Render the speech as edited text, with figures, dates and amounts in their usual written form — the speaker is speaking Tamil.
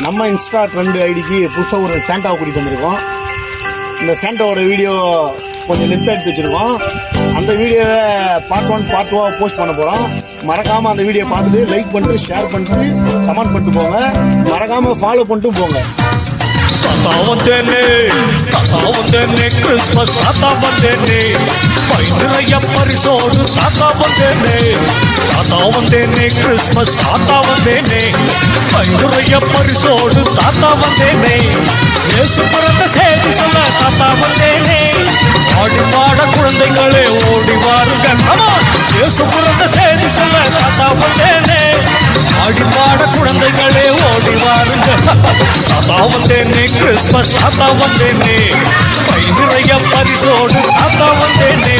நம்ம இன்ஸ்டா ட்ரெண்ட் ஐடிக்கு புதுசாக ஒரு சாண்டாவை கூட்டிகிட்டு வந்திருக்கோம். இந்த சாண்டாவோட வீடியோ கொஞ்சம் லென்த் எடுத்து வச்சுருக்கோம். அந்த வீடியோவை பார்ட் 1 பார்ட் 2 போஸ்ட் பண்ண போகிறோம். மறக்காமல் அந்த வீடியோ பார்த்துட்டு லைக் பண்ணிட்டு ஷேர் பண்ணிட்டு கமெண்ட் பண்ணிட்டு போங்க. மறக்காமல் ஃபாலோ பண்ணிட்டு போங்க. தாத்தா வந்தேனே கிறிஸ்மஸ் தாத்தா வந்தேனே நிறைய பரிசோடு தாத்தா வந்தேனே கிறிஸ்மஸ் தாத்தா வந்தேனே நிறைய பரிசோடு தாத்தா வந்தேனே இயேசு பிறந்த செய்தி சொல்ல தாத்தா வந்தேனே ஆடி பாட குழந்தைகளே ஓடி வாருங்க. இயேசு பிறந்த செய்தி சொல்ல தாத்தா வந்தேனே ஆடி பாட குழந்தைகளே ஓடி வாருங்க. தாத்தா வந்தேனே கிறிஸ்மஸ் தாத்தா வந்தேனே நிறைய பரிசோடு தாத்தா வந்தேனே.